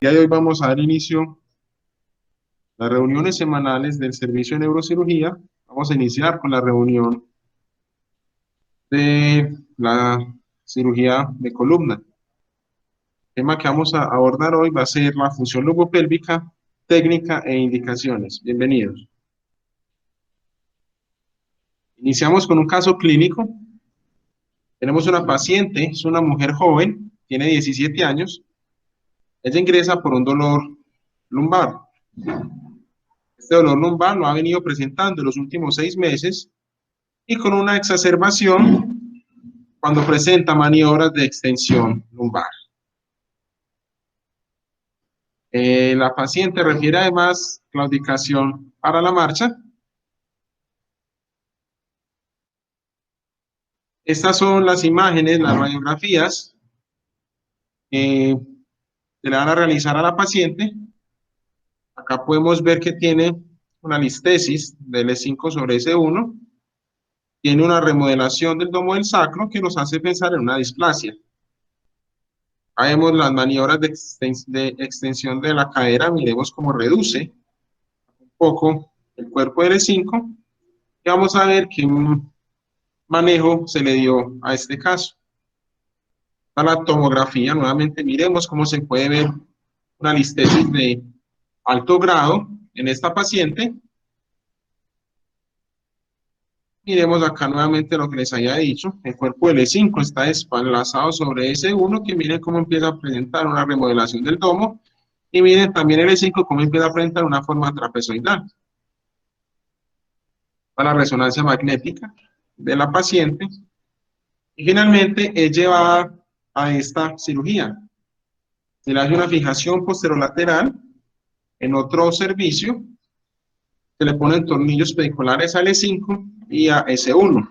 día de hoy vamos a dar inicio a las reuniones semanales del servicio de neurocirugía. Vamos a iniciar con la reunión de la cirugía de columna. El tema que vamos a abordar hoy va a ser la función lobopélvica, técnica e indicaciones. Bienvenidos. Iniciamos con un caso clínico. Tenemos una paciente, es una mujer joven, tiene 17 años. Ella ingresa por un dolor lumbar. Este dolor lumbar lo ha venido presentando en los últimos 6 meses y con una exacerbación cuando presenta maniobras de extensión lumbar. La paciente refiere además claudicación para la marcha. Estas son las imágenes, las radiografías que se le van a realizar a la paciente. Acá podemos ver que tiene una listesis del E5 sobre S1, tiene una remodelación del domo del sacro que nos hace pensar en una displasia. Ahí vemos las maniobras de extensión de la cadera, miremos cómo reduce un poco el cuerpo del E5 y vamos a ver qué manejo se le dio a este caso. A la tomografía, nuevamente miremos cómo se puede ver una listesis de alto grado en esta paciente. Miremos acá nuevamente lo que les había dicho, el cuerpo del E5 está desplazado sobre S1, que miren cómo empieza a presentar una remodelación del domo, y miren también el E5 cómo empieza a presentar una forma trapezoidal. Para la resonancia magnética de la paciente, y finalmente es llevada a esta cirugía. Se le hace una fijación posterolateral en otro servicio, se le ponen tornillos pediculares a L5 y a S1.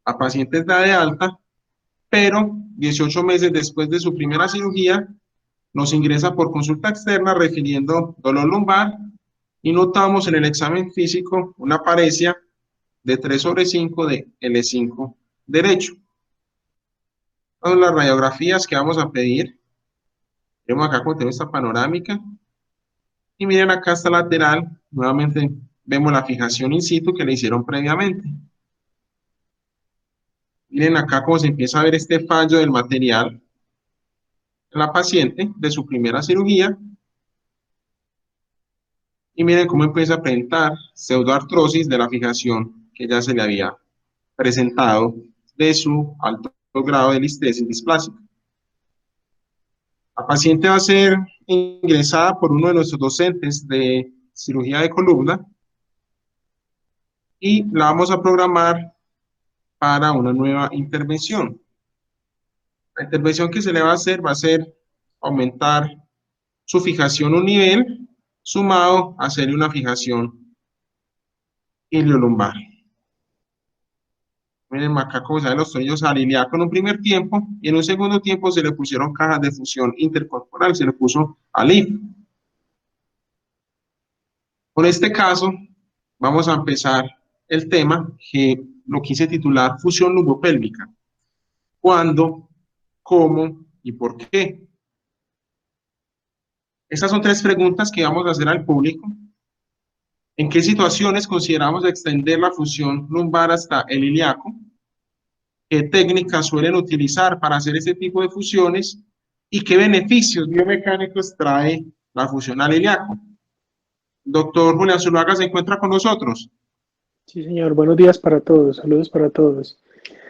La paciente está de alta, pero 18 meses después de su primera cirugía, nos ingresa por consulta externa refiriendo dolor lumbar y notamos en el examen físico una paresia de 3 sobre 5 de L5 derecho. Son las radiografías que vamos a pedir. Vemos acá cómo tenemos esta panorámica. Y miren acá esta lateral, nuevamente vemos la fijación in situ que le hicieron previamente. Miren acá cómo se empieza a ver este fallo del material en la paciente de su primera cirugía. Y miren cómo empieza a presentar pseudoartrosis de la fijación que ya se le había presentado de su alto grado de listesis displásica. La paciente va a ser ingresada por uno de nuestros docentes de cirugía de columna y la vamos a programar para una nueva intervención. La intervención que se le va a hacer aumentar su fijación un nivel, sumado a hacerle una fijación iliolumbar. Miren acá cómo salen los tornillos al ilíaco en un primer tiempo y en un segundo tiempo se le pusieron cajas de fusión intercorporal, se le puso ALIF. Con este caso vamos a empezar el tema que lo quise titular fusión lobopélvica. ¿Cuándo, cómo y por qué? Estas son 3 preguntas que vamos a hacer al público. ¿En qué situaciones consideramos extender la fusión lumbar hasta el ilíaco? ¿Qué técnicas suelen utilizar para hacer este tipo de fusiones? ¿Y qué beneficios biomecánicos trae la fusión al ilíaco? Doctor Julián Zuluaga se encuentra con nosotros. Sí, señor. Buenos días para todos. Saludos para todos.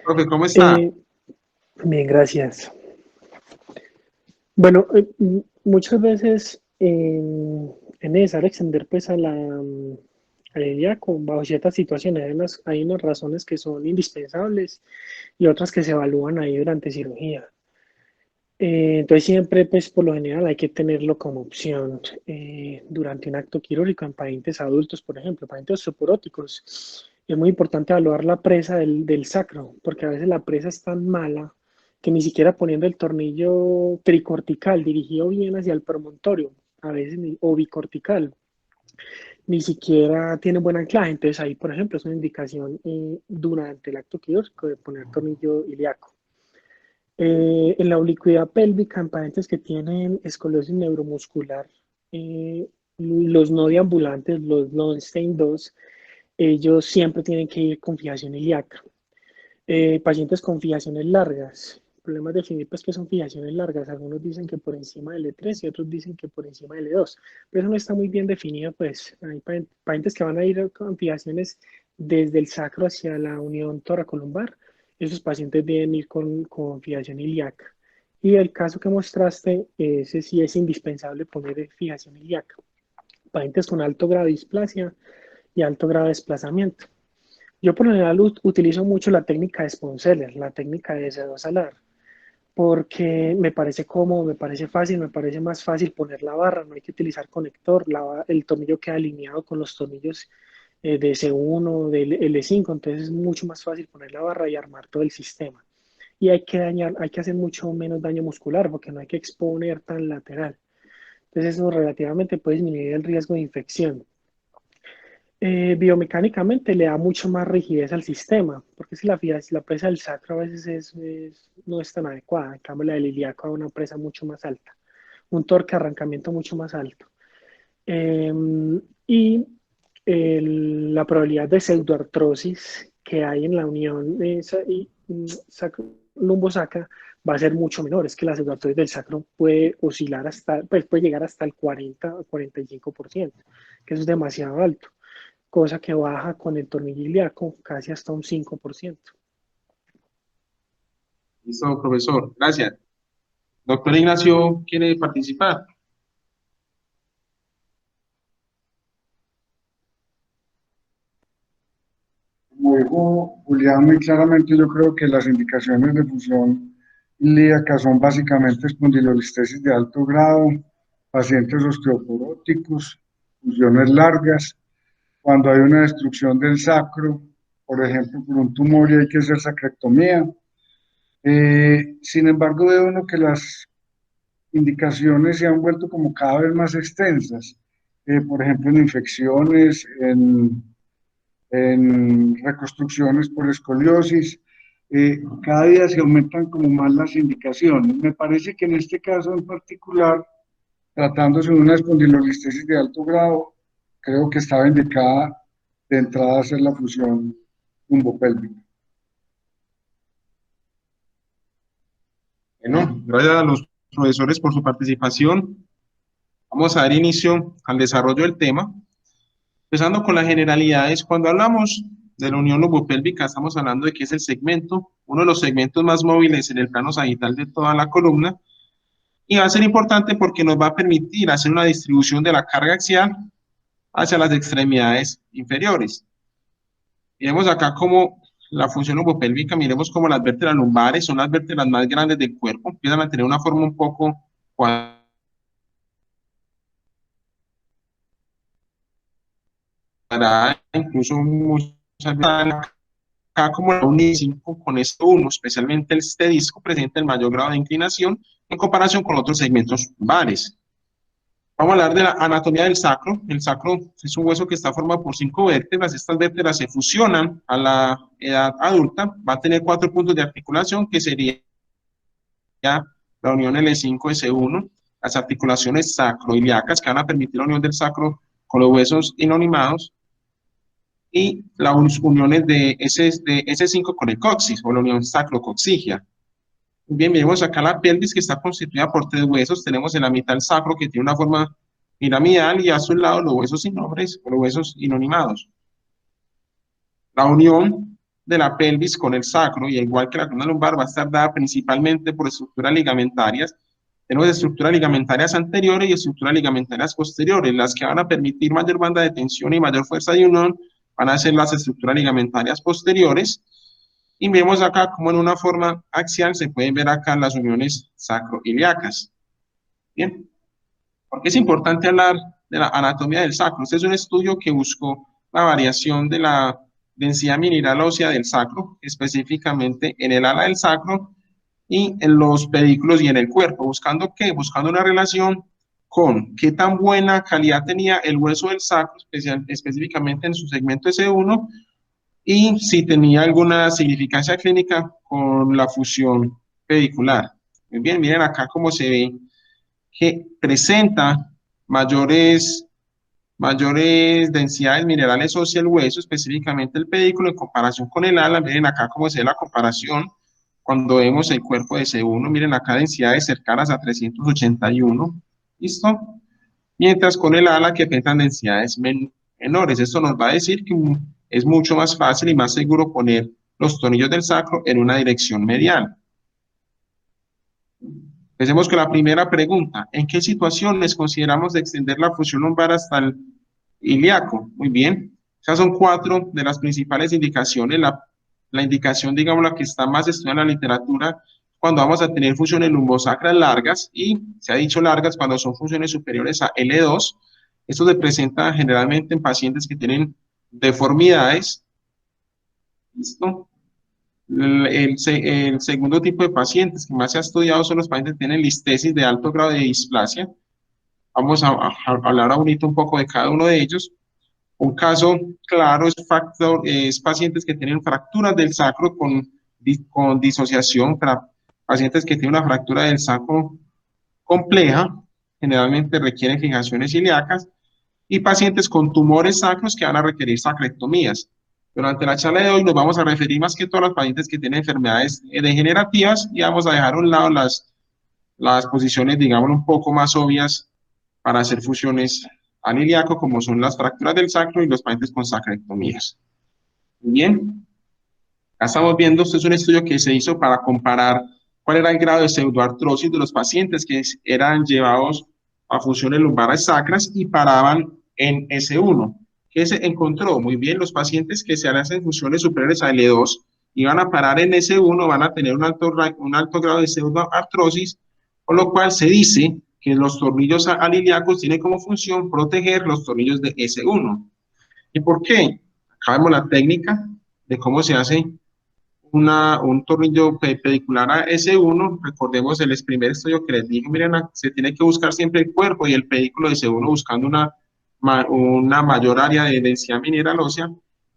Profe, ¿cómo está? Eh, Bien, gracias. Bueno, muchas veces es necesario extender pues a la ilíaco bajo ciertas situaciones. Hay unas razones que son indispensables y otras que se evalúan ahí durante cirugía. Entonces siempre, pues por lo general hay que tenerlo como opción durante un acto quirúrgico en pacientes adultos, por ejemplo, pacientes osteoporóticos. Es muy importante evaluar la presa del sacro, porque a veces la presa es tan mala que ni siquiera poniendo el tornillo tricortical dirigido bien hacia el promontorio, a veces o bicortical, ni siquiera tiene buen anclaje. Entonces ahí, por ejemplo, es una indicación durante el acto quirúrgico de poner tornillo ilíaco. En la oblicuidad pélvica, en pacientes que tienen escoliosis neuromuscular, los no deambulantes, los Lowenstein 2, ellos siempre tienen que ir con fijación ilíaca. Pacientes con fijaciones largas, problemas de definir pues que son fijaciones largas, algunos dicen que por encima del E3 y otros dicen que por encima del E2, pero eso no está muy bien definido, pues hay pacientes que van a ir con fijaciones desde el sacro hacia la unión toracolumbar, esos pacientes deben ir con fijación ilíaca. Y el caso que mostraste, ese sí es indispensable poner fijación ilíaca. Pacientes con alto grado de displasia y alto grado de desplazamiento. Yo por lo general utilizo mucho la técnica de Sponseller, la técnica de S2 alar, porque me parece cómodo, me parece fácil, me parece más fácil poner la barra, no hay que utilizar conector, el tornillo queda alineado con los tornillos de S1, del L5, entonces es mucho más fácil poner la barra y armar todo el sistema. Y hay que hacer mucho menos daño muscular porque no hay que exponer tan lateral. Entonces eso relativamente puede disminuir el riesgo de infección. Biomecánicamente le da mucho más rigidez al sistema, porque si la presa del sacro a veces no es tan adecuada, en cambio la del ilíaco da una presa mucho más alta, un torque de arrancamiento mucho más alto. Eh, y la probabilidad de pseudoartrosis que hay en la unión lumbosacra va a ser mucho menor. Es que la pseudoartrosis del sacro puede oscilar hasta, pues puede llegar hasta el 40 o 45%, que eso es demasiado alto, cosa que baja con el tornillo ilíaco casi hasta un 5%. Listo, profesor. Gracias. Doctor Ignacio, ¿quiere participar? Como dijo Julián muy claramente, yo creo que las indicaciones de fusión ilíaca son básicamente espondilolistesis de alto grado, pacientes osteoporóticos, fusiones largas, cuando hay una destrucción del sacro, por ejemplo, por un tumor y hay que hacer sacrectomía. Sin embargo, veo uno que las indicaciones se han vuelto como cada vez más extensas, por ejemplo, en infecciones, en reconstrucciones por escoliosis. Cada día se aumentan como más las indicaciones. Me parece que en este caso en particular, tratándose de una espondilolistesis de alto grado, creo que estaba indicada de entrada hacer la fusión lumbopélvica. Bueno, gracias a los profesores por su participación. Vamos a dar inicio al desarrollo del tema. Empezando con las generalidades, cuando hablamos de la unión lumbopélvica, estamos hablando de que es el segmento, uno de los segmentos más móviles en el plano sagital de toda la columna, y va a ser importante porque nos va a permitir hacer una distribución de la carga axial hacia las extremidades inferiores. Miremos acá como la función lumbopélvica, miremos como las vértebras lumbares son las vértebras más grandes del cuerpo, empiezan a tener una forma un poco cuadrada, incluso muchas veces acá como la unísono con este uno, especialmente este disco, presenta el mayor grado de inclinación en comparación con otros segmentos lumbares. Vamos a hablar de la anatomía del sacro. El sacro es un hueso que está formado por 5 vértebras. Estas vértebras se fusionan a la edad adulta. Va a tener 4 puntos de articulación, que sería la unión L5-S1, las articulaciones sacroiliacas, que van a permitir la unión del sacro con los huesos inanimados, y las uniones de S5 con el coxis, o la unión sacrocoxigia. Bien, miremos acá la pelvis, que está constituida por 3 huesos. Tenemos en la mitad el sacro, que tiene una forma piramidal, y a su lado los huesos sin nombres o los huesos inanimados. La unión de la pelvis con el sacro, y igual que la columna lumbar, va a estar dada principalmente por estructuras ligamentarias. Tenemos estructuras ligamentarias anteriores y estructuras ligamentarias posteriores. Las que van a permitir mayor banda de tensión y mayor fuerza de unión van a ser las estructuras ligamentarias posteriores. Y vemos acá como en una forma axial se pueden ver acá las uniones sacroiliacas. Bien, ¿por qué es importante hablar de la anatomía del sacro? Este es un estudio que buscó la variación de la densidad mineral ósea del sacro, específicamente en el ala del sacro y en los pedículos y en el cuerpo. ¿Buscando qué? Buscando una relación con qué tan buena calidad tenía el hueso del sacro, específicamente en su segmento S1, y si tenía alguna significancia clínica con la fusión pedicular. Muy bien, miren acá cómo se ve que presenta mayores densidades minerales hacia el hueso, específicamente el pedículo, en comparación con el ala. Miren acá cómo se ve la comparación cuando vemos el cuerpo de C1. Miren acá densidades cercanas a 381. ¿Listo? Mientras con el ala que presentan densidades menores. Esto nos va a decir que es mucho más fácil y más seguro poner los tornillos del sacro en una dirección medial. Empecemos con la primera pregunta. ¿En qué situaciones consideramos de extender la fusión lumbar hasta el ilíaco? Muy bien. Esas son 4 de las principales indicaciones. La indicación, digamos, la que está más estudiada en la literatura, cuando vamos a tener fusiones lumbosacras largas, y se ha dicho largas cuando son fusiones superiores a L2. Esto se presenta generalmente en pacientes que tienen deformidades. ¿Listo? El segundo tipo de pacientes que más se ha estudiado son los pacientes que tienen listesis de alto grado de displasia. Vamos a hablar ahorita un poco de cada uno de ellos. Un caso claro es pacientes que tienen fracturas del sacro con disociación, pacientes que tienen una fractura del sacro compleja, generalmente requieren fijaciones ilíacas, y pacientes con tumores sacros que van a requerir sacrectomías. Durante la charla de hoy nos vamos a referir más que todo a los pacientes que tienen enfermedades degenerativas, y vamos a dejar a un lado las posiciones, digamos, un poco más obvias para hacer fusiones al ilíaco, como son las fracturas del sacro y los pacientes con sacrectomías. Muy bien, acá estamos viendo, este es un estudio que se hizo para comparar cuál era el grado de pseudoartrosis de los pacientes que eran llevados a fusiones lumbares sacras y paraban en S1. ¿Qué se encontró? Muy bien, los pacientes que se hacen fusiones superiores a L2 y van a parar en S1 van a tener un alto grado de pseudoartrosis, con lo cual se dice que los tornillos alilíacos tienen como función proteger los tornillos de S1. ¿Y por qué? Acá vemos la técnica de cómo se hace un tornillo pedicular a S1. Recordemos el primer estudio que les dije, miren, se tiene que buscar siempre el cuerpo y el pedículo de S1 buscando una mayor área de densidad mineral ósea,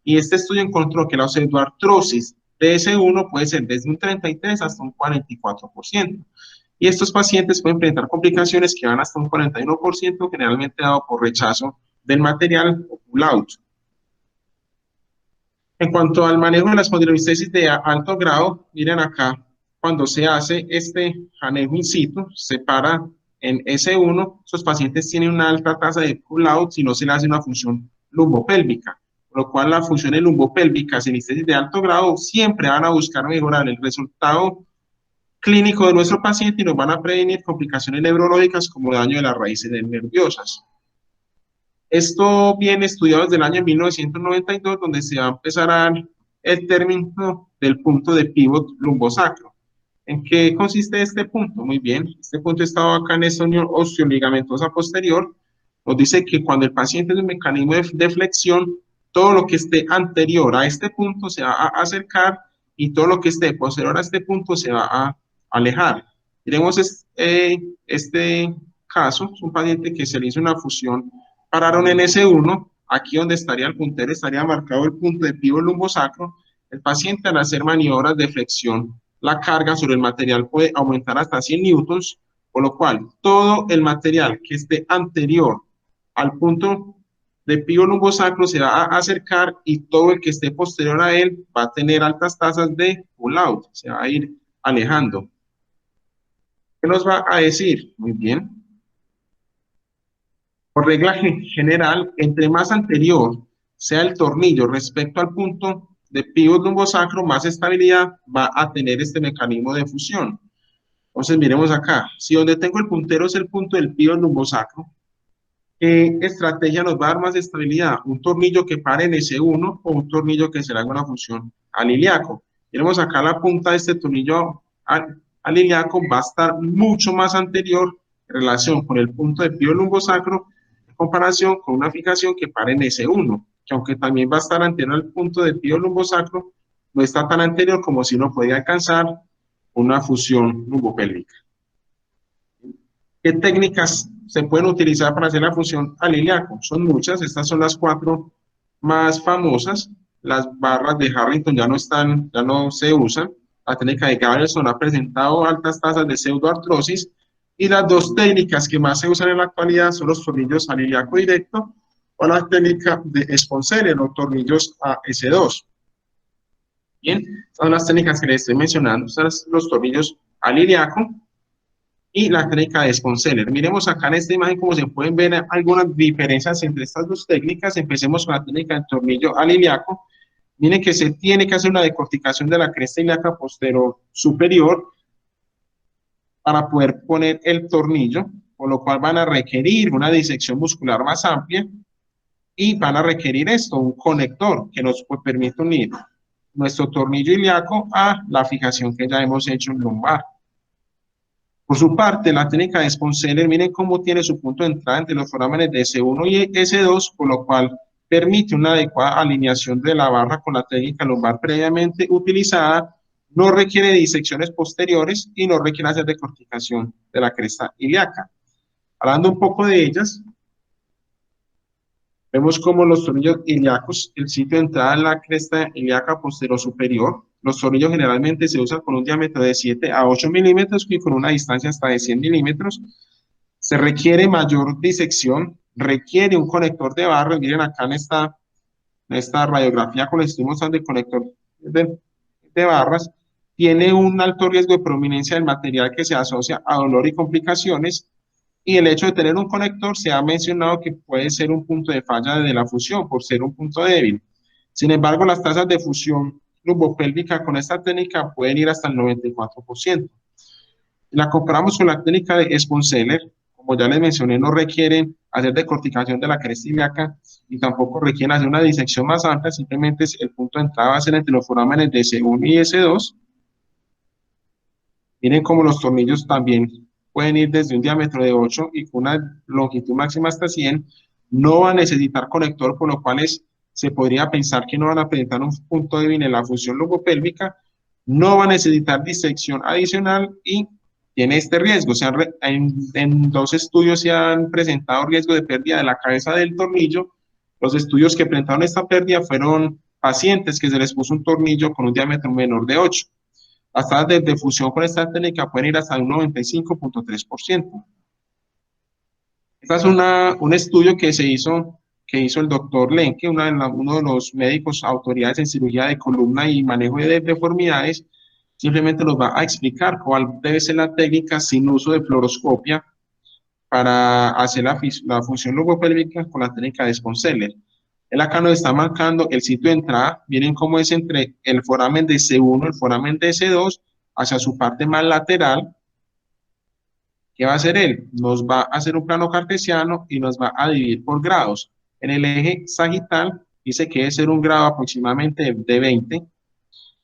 y este estudio encontró que la pseudoartrosis de S1 puede ser desde un 33 hasta un 44%. Y estos pacientes pueden presentar complicaciones que van hasta un 41%, generalmente dado por rechazo del material o pull-out. En cuanto al manejo de la espondilolistesis de alto grado, miren acá, cuando se hace este manejo in situ, se para en S1, esos pacientes tienen una alta tasa de pull-out si no se le hace una función lumbopélvica, por lo cual las funciones lumbopélvicas en listesis de alto grado siempre van a buscar mejorar el resultado clínico de nuestro paciente y nos van a prevenir complicaciones neurológicas como daño de las raíces nerviosas. Esto viene estudiado desde el año 1992, donde se va a empezar a dar el término del punto de pivot lumbosacro. ¿En qué consiste este punto? Muy bien, este punto está acá en esta unión osteoligamentosa posterior. Nos dice que cuando el paciente es un mecanismo de flexión, todo lo que esté anterior a este punto se va a acercar y todo lo que esté posterior a este punto se va a alejar. Tenemos este caso, es un paciente que se le hizo una fusión, pararon en S1, aquí donde estaría el puntero estaría marcado el punto de pivot lumbosacro. El paciente, al hacer maniobras de flexión, la carga sobre el material puede aumentar hasta 100 newtons, por lo cual todo el material que esté anterior al punto de pivot lumbosacro se va a acercar, y todo el que esté posterior a él va a tener altas tasas de pull-out, se va a ir alejando. ¿Qué nos va a decir? Muy bien. Por regla general, entre más anterior sea el tornillo respecto al punto de pivot lumbosacro, más estabilidad va a tener este mecanismo de fusión. Entonces, miremos acá. Si donde tengo el puntero es el punto del pivot lumbosacro, ¿qué estrategia nos va a dar más estabilidad? ¿Un tornillo que pare en S1 o un tornillo que se le haga una fusión al ilíaco? Miremos acá, la punta de este tornillo al ilíaco va a estar mucho más anterior en relación con el punto de pivot lumbosacro, en comparación con una fijación que pare en S1, que aunque también va a estar anterior al punto de pivot lumbosacro, no está tan anterior como si no podía alcanzar una fusión lumbopélvica. ¿Qué técnicas se pueden utilizar para hacer la fusión al ilíaco? Son muchas, estas son las 4 más famosas. Las barras de Harrington ya no se usan. la técnica de Gabrielson ha presentado altas tasas de pseudoartrosis, y las dos técnicas que más se usan en la actualidad son los tornillos al ilíaco directo o la técnica de Sponseller o tornillos AS2. Bien, son las técnicas que les estoy mencionando, son los tornillos al ilíaco y la técnica de Sponseller. Miremos acá en esta imagen como se pueden ver algunas diferencias entre estas dos técnicas. Empecemos con la técnica del tornillo al ilíaco. Miren que se tiene que hacer una decorticación de la cresta ilíaca posterior superior para poder poner el tornillo, por lo cual van a requerir una disección muscular más amplia y van a requerir esto, un conector que nos permite unir nuestro tornillo ilíaco a la fijación que ya hemos hecho en lumbar. Por su parte, la técnica de Sponseller, miren cómo tiene su punto de entrada entre los forámenes de S1 y S2, por lo cual permite una adecuada alineación de la barra con la técnica lumbar previamente utilizada, no requiere disecciones posteriores y no requiere hacer decorticación de la cresta ilíaca. Hablando un poco de ellas, vemos como los tornillos ilíacos, el sitio de entrada en la cresta ilíaca posterior superior. Los tornillos generalmente se usan con un diámetro de 7 a 8 milímetros y con una distancia hasta de 100 milímetros. Se requiere mayor disección, requiere un conector de barra. Miren acá en esta radiografía con el estoy mostrando el conector de barras. Tiene un alto riesgo de prominencia del material que se asocia a dolor y complicaciones. Y el hecho de tener un conector se ha mencionado que puede ser un punto de falla de la fusión por ser un punto débil. Sin embargo, las tasas de fusión lumbopélvica con esta técnica pueden ir hasta el 94%. La comparamos con la técnica de Sponseller, como ya les mencioné, no requieren hacer decorticación de la cresta ilíaca y tampoco requieren hacer una disección más amplia, simplemente el punto de entrada va a ser entre los forámenes de S1 y S2. Miren cómo los tornillos también pueden ir desde un diámetro de 8 y con una longitud máxima hasta 100, no va a necesitar conector, por lo cual se podría pensar que no van a presentar un punto débil en la función lumbopélvica, no va a necesitar disección adicional y tiene este riesgo. En 2 estudios se han presentado riesgo de pérdida de la cabeza del tornillo. Los estudios que presentaron esta pérdida fueron pacientes que se les puso un tornillo con un diámetro menor de 8. Las tasas de fusión con esta técnica pueden ir hasta un 95.3%. Este es un estudio que hizo el doctor Lenke, uno de los médicos autoridades en cirugía de columna y manejo de deformidades. Simplemente nos va a explicar cuál debe ser la técnica sin uso de fluoroscopia para hacer la función lumbopélvica con la técnica de Sponseller. Él acá nos está marcando el sitio de entrada. Miren cómo es entre el foramen de C1 y el foramen de C2 hacia su parte más lateral. ¿Qué va a hacer él? Nos va a hacer un plano cartesiano y nos va a dividir por grados. En el eje sagital dice que debe ser un grado aproximadamente de 20.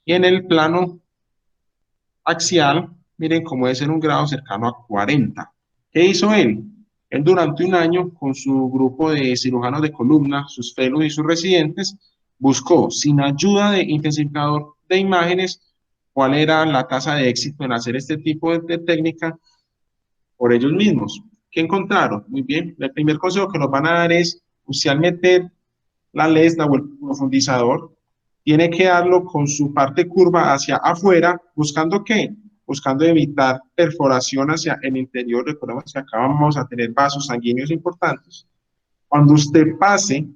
Y en el plano axial, miren cómo debe ser un grado cercano a 40. ¿Qué hizo él? Él durante un año, con su grupo de cirujanos de columna, sus fellows y sus residentes, buscó, sin ayuda de intensificador de imágenes, cuál era la tasa de éxito en hacer este tipo de técnica por ellos mismos. ¿Qué encontraron? Muy bien, el primer consejo que nos van a dar es, si al meter la lesna o el profundizador, tiene que darlo con su parte curva hacia afuera, ¿buscando qué? Buscando evitar perforación hacia el interior. Recordemos que acá vamos a tener vasos sanguíneos importantes. Cuando usted pase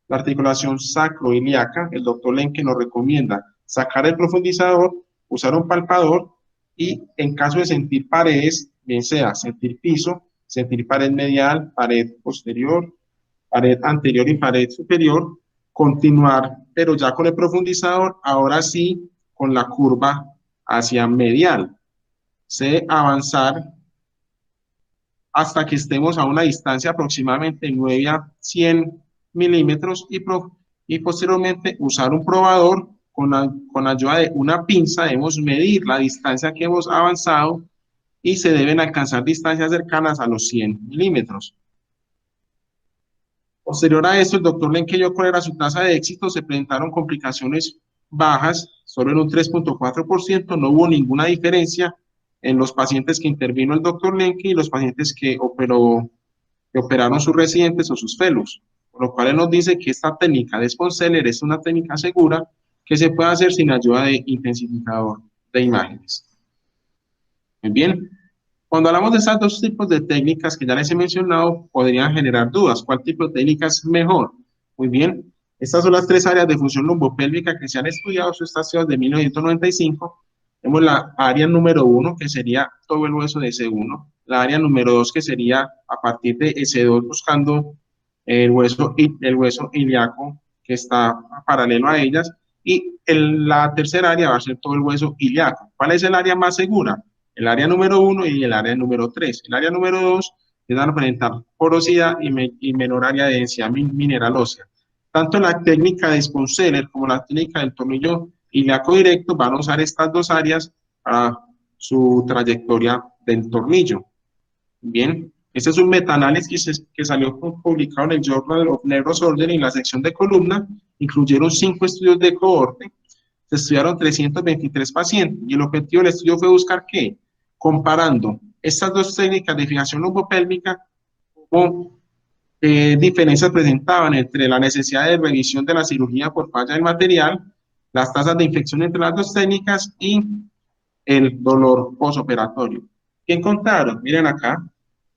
la articulación sacroiliaca, el doctor Lenke nos recomienda sacar el profundizador, usar un palpador y en caso de sentir paredes, bien sea sentir piso, sentir pared medial, pared posterior, pared anterior y pared superior, continuar, pero ya con el profundizador, ahora sí, con la curva hacia medial. Se avanzar hasta que estemos a una distancia aproximadamente 9 a 100 milímetros y posteriormente usar un probador con ayuda de una pinza. Debemos medir la distancia que hemos avanzado y se deben alcanzar distancias cercanas a los 100 milímetros. Posterior a esto, el doctor Lenke vio cuál era su tasa de éxito. Se presentaron complicaciones bajas, solo en un 3.4%, no hubo ninguna diferencia en los pacientes que intervino el doctor Lenke y los pacientes que operaron sus residentes o sus fellows, por lo cual él nos dice que esta técnica de Sponseller es una técnica segura que se puede hacer sin ayuda de intensificador de imágenes. Muy bien. Cuando hablamos de estos dos tipos de técnicas que ya les he mencionado, podrían generar dudas. ¿Cuál tipo de técnica es mejor? Muy bien. Estas son las tres áreas de función lumbopélvica que se han estudiado, eso está desde 1995. Tenemos la área número 1, que sería todo el hueso de S1. La área número 2, que sería a partir de S2, buscando el hueso ilíaco, que está paralelo a ellas. Y la tercera área va a ser todo el hueso ilíaco. ¿Cuál es el área más segura? El área número 1 y el área número 3. El área número 2 van a presentar porosidad y menor área de densidad mineral ósea. Tanto la técnica de Sponseller como la técnica del tornillo ilíaco directo van a usar estas dos áreas para su trayectoria del tornillo. Bien, este es un metaanálisis que salió publicado en el Journal of Neurosurgery en la sección de columna. Incluyeron 5 estudios de cohorte. Se estudiaron 323 pacientes y el objetivo del estudio fue buscar ¿qué? Comparando estas dos técnicas de fijación lumbopélvica, ¿qué diferencias presentaban entre la necesidad de revisión de la cirugía por falla del material, las tasas de infección entre las dos técnicas y el dolor postoperatorio? ¿Qué encontraron? Miren acá,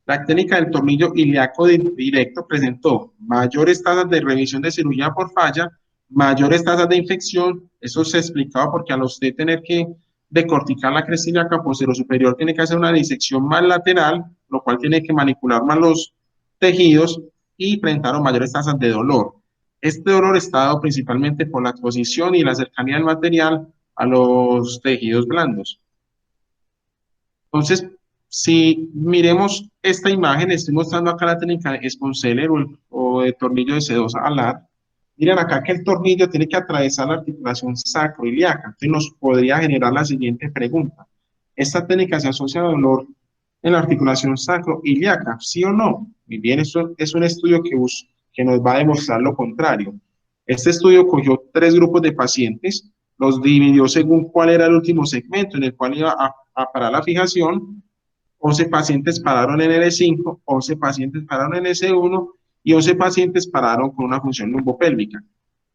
la técnica del tornillo ilíaco directo presentó mayores tasas de revisión de cirugía por falla, mayores tasas de infección. Eso se explicaba porque al usted tener que decorticar la cresta ilíaca posterior superior, tiene que hacer una disección más lateral, lo cual tiene que manipular más los tejidos y presentaron mayores tasas de dolor. Este dolor está dado principalmente por la exposición y la cercanía del material a los tejidos blandos. Entonces, si miremos esta imagen, estoy mostrando acá la técnica de Sponseller o de tornillo de C2 alar. Miren acá que el tornillo tiene que atravesar la articulación sacroiliaca. Entonces nos podría generar la siguiente pregunta. ¿Esta técnica se asocia a dolor en la articulación sacroiliaca? ¿Sí o no? Muy bien, esto es un estudio que nos va a demostrar lo contrario. Este estudio cogió 3 grupos de pacientes, los dividió según cuál era el último segmento en el cual iba a parar la fijación. 11 pacientes pararon en L5, 11 pacientes pararon en S1 y 11 pacientes pararon con una función lumbopélvica.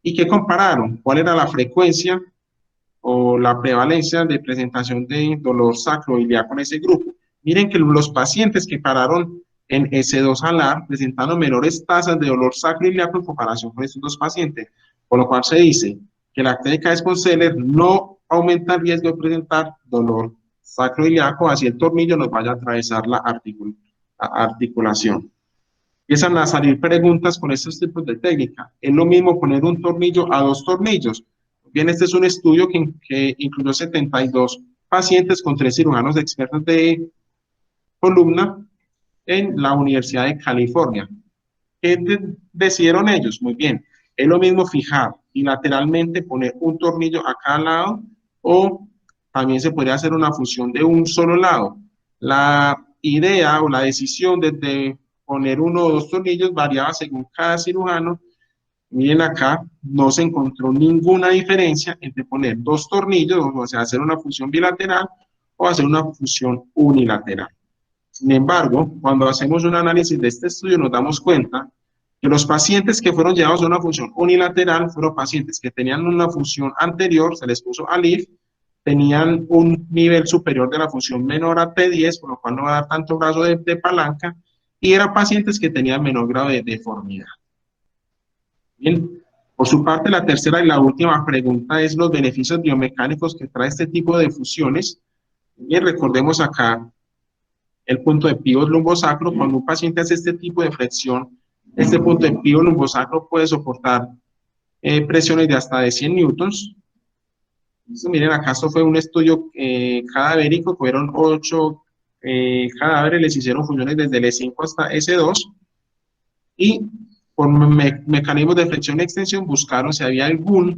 ¿Y qué compararon? ¿Cuál era la frecuencia o la prevalencia de presentación de dolor sacroiliaco en ese grupo? Miren que los pacientes que pararon en S2 alar presentaron menores tasas de dolor sacroiliaco en comparación con estos dos pacientes, por lo cual se dice que la técnica de Sponseller no aumenta el riesgo de presentar dolor sacroiliaco, así el tornillo nos vaya a atravesar la articulación. Empiezan a salir preguntas con estos tipos de técnica. ¿Es lo mismo poner un tornillo a 2 tornillos? Bien, este es un estudio que incluyó 72 pacientes con 3 cirujanos expertos de columna en la Universidad de California. ¿Qué decidieron ellos? Muy bien, es lo mismo fijar bilateralmente, poner un tornillo a cada lado, o también se podría hacer una fusión de un solo lado. La idea o la decisión de poner 1 o 2 tornillos variaba según cada cirujano. Miren acá, no se encontró ninguna diferencia entre poner 2 tornillos, o sea, hacer una fusión bilateral o hacer una fusión unilateral. Sin embargo, cuando hacemos un análisis de este estudio nos damos cuenta que los pacientes que fueron llevados a una función unilateral fueron pacientes que tenían una función anterior, se les puso ALIF, tenían un nivel superior de la función menor a T10, por lo cual no va a dar tanto brazo de palanca, y eran pacientes que tenían menor grado de deformidad. Bien, por su parte, la tercera y la última pregunta es los beneficios biomecánicos que trae este tipo de fusiones. Bien, recordemos acá el punto de pivot lumbosacro. Cuando un paciente hace este tipo de flexión, este punto de pivot lumbosacro puede soportar presiones de hasta de 100 newtons. Entonces, miren, acá esto fue un estudio cadavérico, fueron 8 cadáveres, les hicieron funciones desde L5 hasta S2, y por mecanismos de flexión y extensión buscaron si había alguna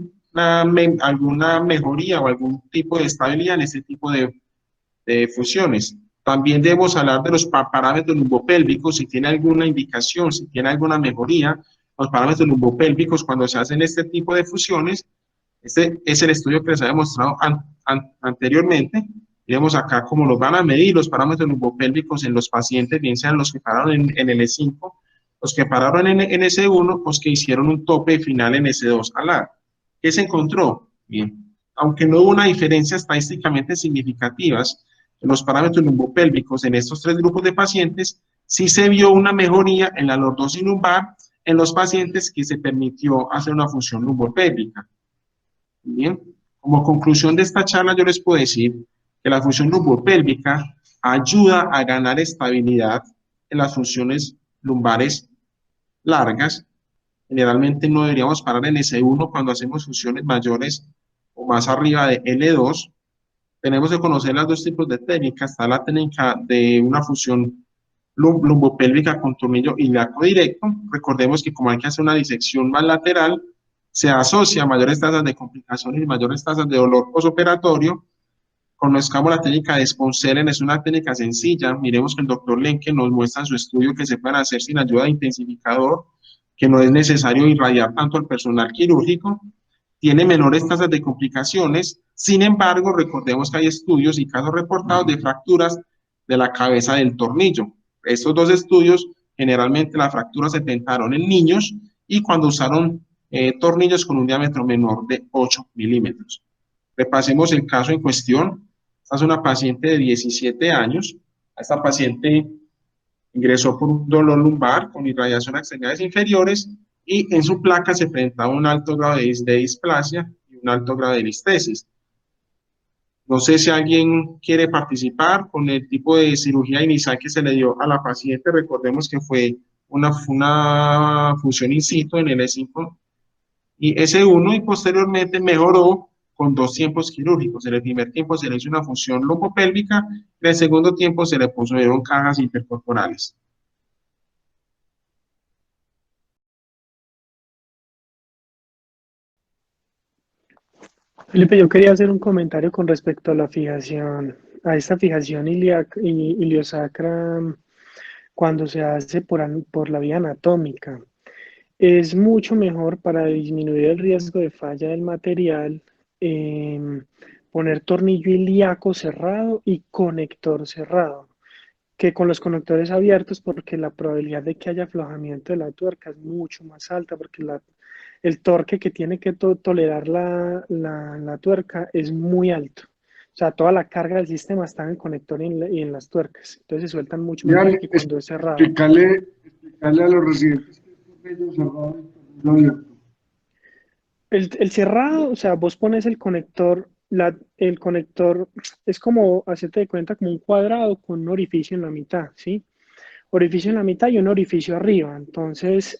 mejoría o algún tipo de estabilidad en este tipo de fusiones. También debemos hablar de los parámetros lumbopélvicos, si tiene alguna indicación, si tiene alguna mejoría. Los parámetros lumbopélvicos cuando se hacen este tipo de fusiones, este es el estudio que les había mostrado anteriormente. Vemos acá cómo los van a medir los parámetros lumbopélvicos en los pacientes, bien sean los que pararon en L5, los que pararon en S1, los que hicieron un tope final en S2 alar. ¿Qué se encontró? Bien, aunque no hubo una diferencia estadísticamente significativas en los parámetros lumbopélvicos en estos 3 grupos de pacientes, sí se vio una mejoría en la lordosis lumbar en los pacientes que se permitió hacer una función lumbopélvica. Bien, como conclusión de esta charla yo les puedo decir que la función lumbopélvica ayuda a ganar estabilidad en las funciones lumbares largas. Generalmente no deberíamos parar en S1 cuando hacemos funciones mayores o más arriba de L2. Tenemos que conocer los 2 tipos de técnicas. Está la técnica de una función lumbopélvica con tornillo ilíaco directo. Recordemos que como hay que hacer una disección más lateral, se asocia a mayores tasas de complicaciones y mayores tasas de dolor postoperatorio. Conozcamos la técnica de Sponselen, es una técnica sencilla. Miremos que el doctor Lenke nos muestra en su estudio que se pueden hacer sin ayuda de intensificador, que no es necesario irradiar tanto al personal quirúrgico, tiene menores tasas de complicaciones. Sin embargo, recordemos que hay estudios y casos reportados de fracturas de la cabeza del tornillo. Estos 2 estudios, generalmente las fracturas se tentaron en niños y cuando usaron tornillos con un diámetro menor de 8 milímetros. Repasemos el caso en cuestión. Esta es una paciente de 17 años. Esta paciente ingresó por un dolor lumbar con irradiación a extremidades inferiores y en su placa se presentaba un alto grado de displasia y un alto grado de listesis. No sé si alguien quiere participar con el tipo de cirugía inicial que se le dio a la paciente. Recordemos que fue una función in situ en el E5 y S1 y posteriormente mejoró con 2 tiempos quirúrgicos. En el primer tiempo se le hizo una función lumbopélvica, en el segundo tiempo se le pusieron cajas intercorporales. Felipe, yo quería hacer un comentario con respecto a la fijación, a esta fijación iliosacra cuando se hace por la vía anatómica. Es mucho mejor para disminuir el riesgo de falla del material, poner tornillo ilíaco cerrado y conector cerrado, que con los conectores abiertos, porque la probabilidad de que haya aflojamiento de la tuerca es mucho más alta, porque el torque que tiene que tolerar la tuerca es muy alto. O sea, toda la carga del sistema está en el conector y en las tuercas. Entonces se sueltan mucho mejor que cuando es cerrado. Explicarle a los residentes que es tornillo cerrado y tornillo abierto. El cerrado, o sea, vos pones el conector, el conector es como, hacerte de cuenta, como un cuadrado con un orificio en la mitad, ¿sí? Orificio en la mitad y un orificio arriba. Entonces,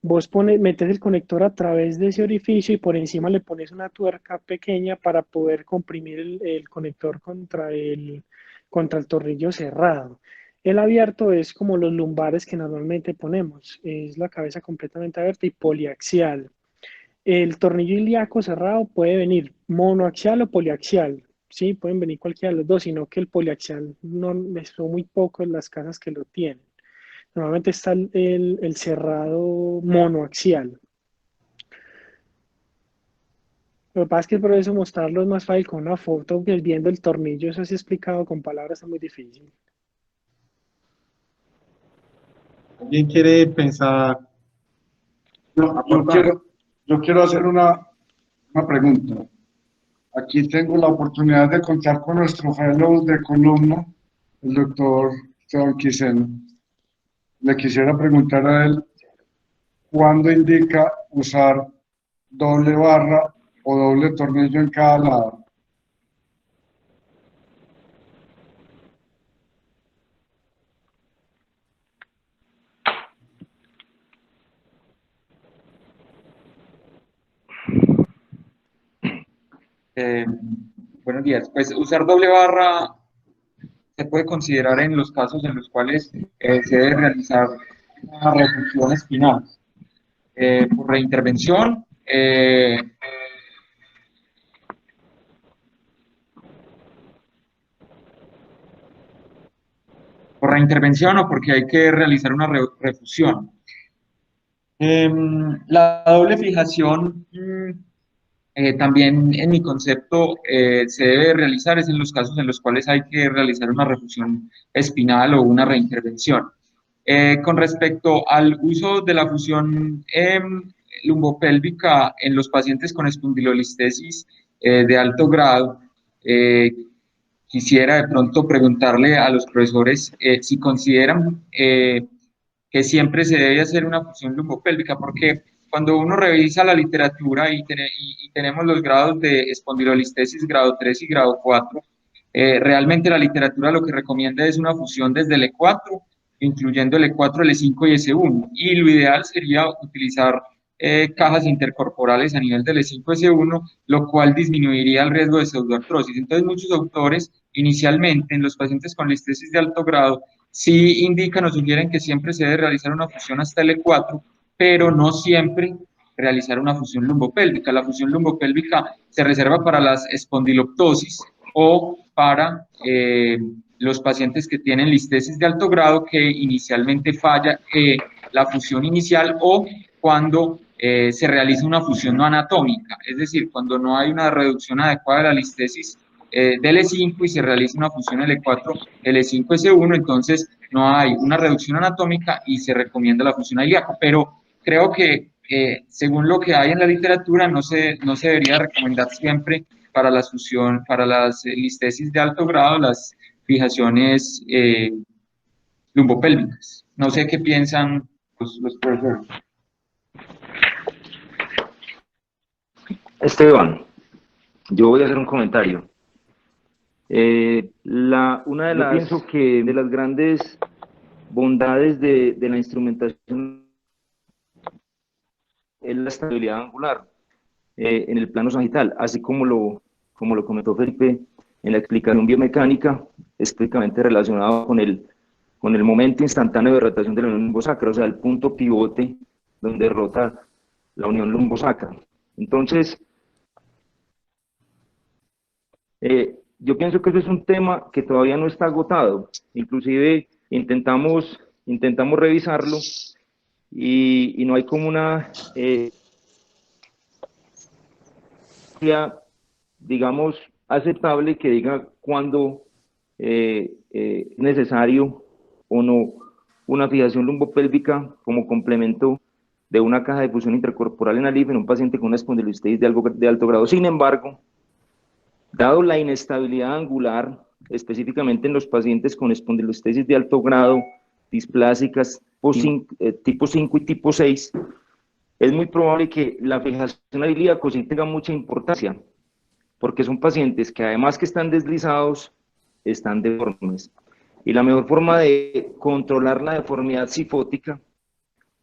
vos metes el conector a través de ese orificio y por encima le pones una tuerca pequeña para poder comprimir el conector contra el tornillo cerrado. El abierto es como los lumbares que normalmente ponemos, es la cabeza completamente abierta y poliaxial. El tornillo ilíaco cerrado puede venir monoaxial o poliaxial, sí, pueden venir cualquiera de los dos, sino que el poliaxial no, son muy pocos las casas que lo tienen. Normalmente está el cerrado monoaxial. Lo que pasa es que por eso mostrarlo es más fácil con una foto que viendo el tornillo, eso así explicado con palabras es muy difícil. ¿Alguien quiere pensar? Yo quiero hacer una pregunta. Aquí tengo la oportunidad de contar con nuestro fellow de columna, el doctor Esteban Quiseno. Le quisiera preguntar a él, ¿cuándo indica usar doble barra o doble tornillo en cada lado? Buenos días. Pues usar doble barra se puede considerar en los casos en los cuales se debe realizar una refusión espinal por reintervención. Por reintervención o porque hay que realizar una refusión. La doble fijación también en mi concepto se debe realizar es en los casos en los cuales hay que realizar una refusión espinal o una reintervención. Con respecto al uso de la fusión lumbopélvica en los pacientes con espondilolistesis de alto grado, quisiera de pronto preguntarle a los profesores si consideran que siempre se debe hacer una fusión lumbopélvica, porque cuando uno revisa la literatura y tenemos los grados de espondilolistesis grado 3 y grado 4, realmente la literatura lo que recomienda es una fusión desde el E4, incluyendo el E4, el E5 y S1, y lo ideal sería utilizar cajas intercorporales a nivel del E5 S1, lo cual disminuiría el riesgo de pseudoartrosis. Entonces, muchos autores, inicialmente, en los pacientes con listesis de alto grado, sí indican o sugieren que siempre se debe realizar una fusión hasta el E4, pero no siempre realizar una fusión lumbopélvica. La fusión lumbopélvica se reserva para las espondiloptosis o para los pacientes que tienen listesis de alto grado que inicialmente falla la fusión inicial, o cuando se realiza una fusión no anatómica, es decir, cuando no hay una reducción adecuada de la listesis del E5 y se realiza una fusión L4, L5S1, entonces no hay una reducción anatómica y se recomienda la fusión ilíaca. Pero creo que según lo que hay en la literatura, no se debería recomendar siempre para la fusión, para las listesis de alto grado, las fijaciones lumbopélvicas. No sé qué piensan los profesores. Esteban, yo voy a hacer un comentario. Una de las, pienso que de las grandes bondades de la instrumentación es la estabilidad angular en el plano sagital, así como lo comentó Felipe en la explicación biomecánica, estrictamente relacionado con el momento instantáneo de rotación de la unión lumbosacra, o sea, el punto pivote donde rota la unión lumbosacra. Entonces, yo pienso que eso es un tema que todavía no está agotado. Inclusive intentamos revisarlo y no hay como una digamos aceptable que diga cuándo es necesario o no una fijación lumbopélvica como complemento de una caja de fusión intercorporal en ALIF en un paciente con una espondilolistesis de alto grado. Sin embargo, dado la inestabilidad angular, específicamente en los pacientes con espondilolistesis de alto grado, displásicas tipo 5 y tipo 6, es muy probable que la fijación al ilíaco sí tenga mucha importancia, porque son pacientes que además que están deslizados, están deformes. Y la mejor forma de controlar la deformidad cifótica,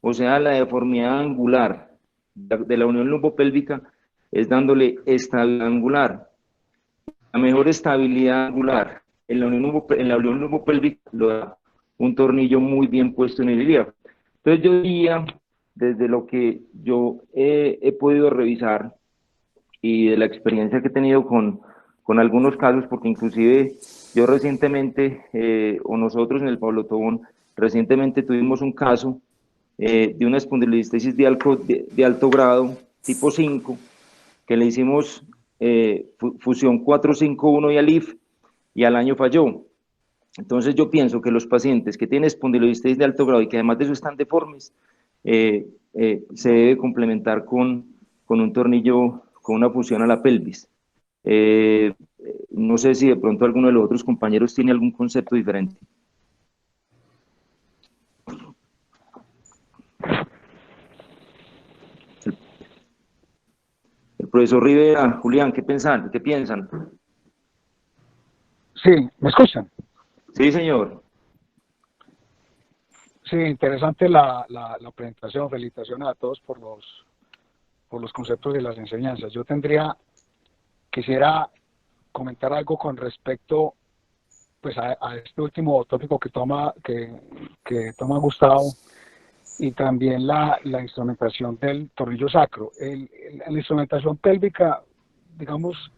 o sea, la deformidad angular de la unión lumbopélvica, es dándole estabilidad angular. La mejor estabilidad angular en la unión lumbopélvica lo da un tornillo muy bien puesto en el ilíaco. Entonces yo diría, desde lo que yo he podido revisar y de la experiencia que he tenido con algunos casos, porque inclusive yo recientemente, o nosotros en el Pablo Tobón, recientemente tuvimos un caso de una espondilolistesis de alto grado, tipo 5, que le hicimos fusión 4-5-1 y ALIF, y al año falló. Entonces yo pienso que los pacientes que tienen espondilolistesis de alto grado y que además de eso están deformes, se debe complementar con un tornillo, con una fusión a la pelvis. No sé si de pronto alguno de los otros compañeros tiene algún concepto diferente. El profesor Rivera, Julián, ¿qué piensan? Sí, ¿me escuchan? Sí, señor. Sí, interesante la presentación. Felicitaciones a todos por los conceptos y las enseñanzas. Yo quisiera comentar algo con respecto pues a este último tópico que toma Gustavo, y también la instrumentación del tornillo sacro. La instrumentación pélvica, digamos,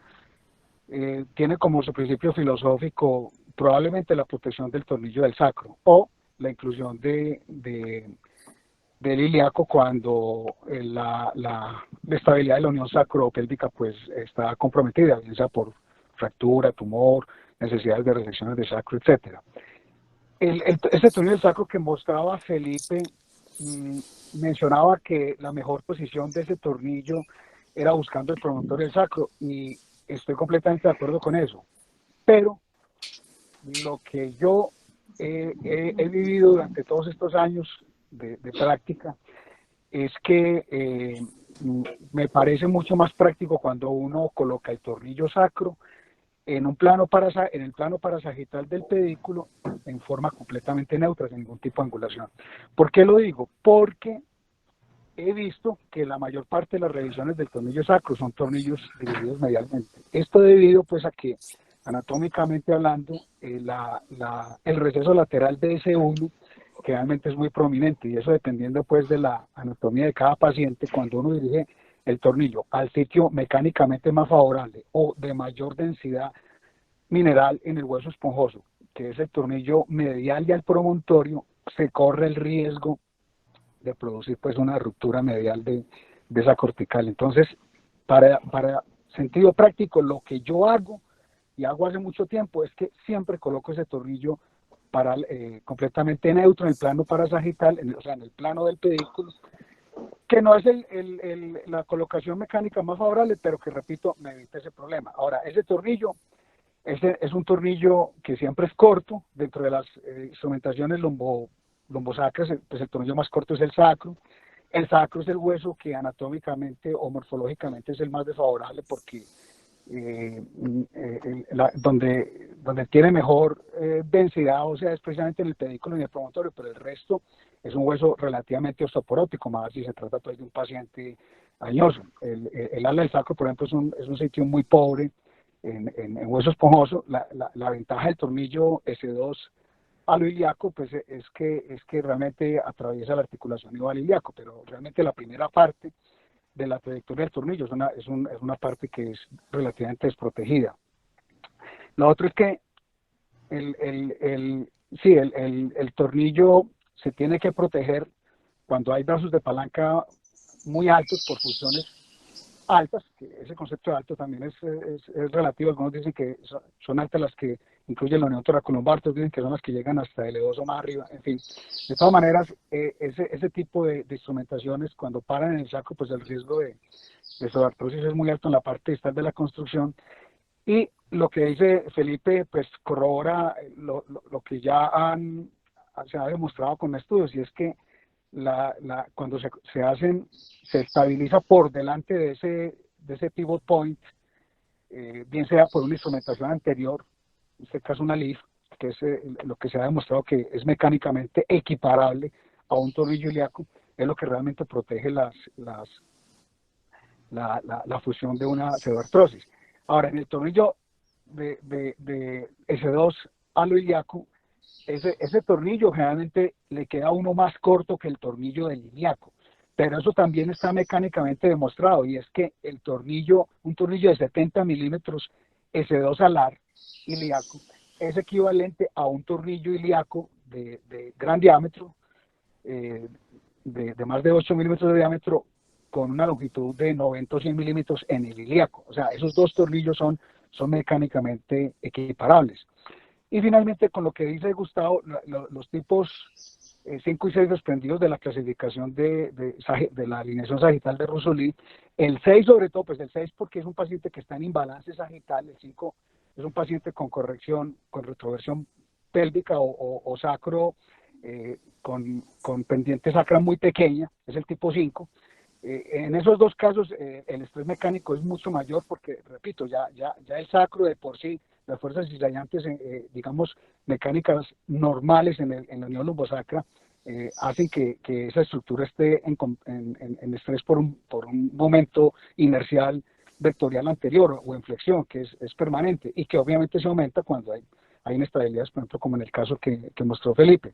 tiene como su principio filosófico probablemente la protección del tornillo del sacro o la inclusión del ilíaco cuando la estabilidad de la unión sacropélvica pues está comprometida, bien sea por fractura, tumor, necesidades de resecciones de sacro, etc. Este tornillo del sacro que mostraba Felipe mencionaba que la mejor posición de ese tornillo era buscando el promontorio del sacro, y estoy completamente de acuerdo con eso. Pero lo que yo he vivido durante todos estos años de práctica es que me parece mucho más práctico cuando uno coloca el tornillo sacro en el plano parasagital del pedículo en forma completamente neutra, sin ningún tipo de angulación. ¿Por qué lo digo? Porque he visto que la mayor parte de las revisiones del tornillo sacro son tornillos divididos medialmente. Esto debido pues a que, anatómicamente hablando, el receso lateral de ese uno realmente es muy prominente, y eso dependiendo pues de la anatomía de cada paciente. Cuando uno dirige el tornillo al sitio mecánicamente más favorable o de mayor densidad mineral en el hueso esponjoso, que es el tornillo medial y al promontorio, se corre el riesgo de producir pues una ruptura medial de esa cortical. Entonces, para sentido práctico, lo que yo hago, y hago hace mucho tiempo, es que siempre coloco ese tornillo completamente neutro en el plano parasagital, o sea, en el plano del pedículo, que no es la colocación mecánica más favorable, pero que, repito, me evita ese problema. Ahora, ese tornillo es un tornillo que siempre es corto. Dentro de las instrumentaciones lombosacras, pues el tornillo más corto es el sacro. El sacro es el hueso que anatómicamente o morfológicamente es el más desfavorable, porque donde tiene mejor densidad, o sea, es precisamente en el pedículo y en el promontorio, pero el resto es un hueso relativamente osteoporótico, más si se trata pues de un paciente añoso. El ala del sacro, por ejemplo, es un sitio muy pobre en hueso esponjoso. La ventaja del tornillo S2 aloiliaco pues es que realmente atraviesa la articulación iliaco, pero realmente la primera parte de la trayectoria del tornillo es una parte que es relativamente desprotegida. Lo otro es que el tornillo se tiene que proteger cuando hay brazos de palanca muy altos por fusiones altas, que ese concepto de alto también es relativo. Algunos dicen que son altas las que incluyen la unión toracolumbar, otros dicen que son las que llegan hasta L2 o más arriba, en fin. De todas maneras, ese tipo de instrumentaciones, cuando paran en el sacro, pues el riesgo de pseudoartrosis es muy alto en la parte distal de la construcción. Y lo que dice Felipe, pues corrobora lo que ya se ha demostrado con estudios, y es que cuando se estabiliza por delante de ese pivot point, bien sea por una instrumentación anterior, en este caso una LIF, que es lo que se ha demostrado que es mecánicamente equiparable a un tornillo ilíaco, es lo que realmente protege la fusión de una pseudoartrosis. Ahora, en el tornillo de S2 aloiliaco, ese tornillo generalmente le queda uno más corto que el tornillo del ilíaco, pero eso también está mecánicamente demostrado, y es que un tornillo de 70 milímetros S2 alar ilíaco es equivalente a un tornillo ilíaco de gran diámetro, de más de 8 milímetros de diámetro, con una longitud de 90 o 100 milímetros en el ilíaco. O sea, esos dos tornillos son mecánicamente equiparables. Y finalmente, con lo que dice Gustavo, los tipos 5 y 6 desprendidos de la clasificación de la alineación sagital de Rousseau, el 6 sobre todo, pues el 6 porque es un paciente que está en imbalance sagital, el 5 es un paciente con corrección, con retroversión pélvica o sacro, con pendiente sacra muy pequeña, es el tipo 5. En esos dos casos el estrés mecánico es mucho mayor, porque, repito, ya el sacro de por sí, las fuerzas cizallantes, digamos, mecánicas normales en la unión lumbosacra, hacen que esa estructura esté en estrés por un momento inercial vectorial anterior o en flexión, que es permanente, y que obviamente se aumenta cuando hay inestabilidades, por ejemplo, como en el caso que mostró Felipe.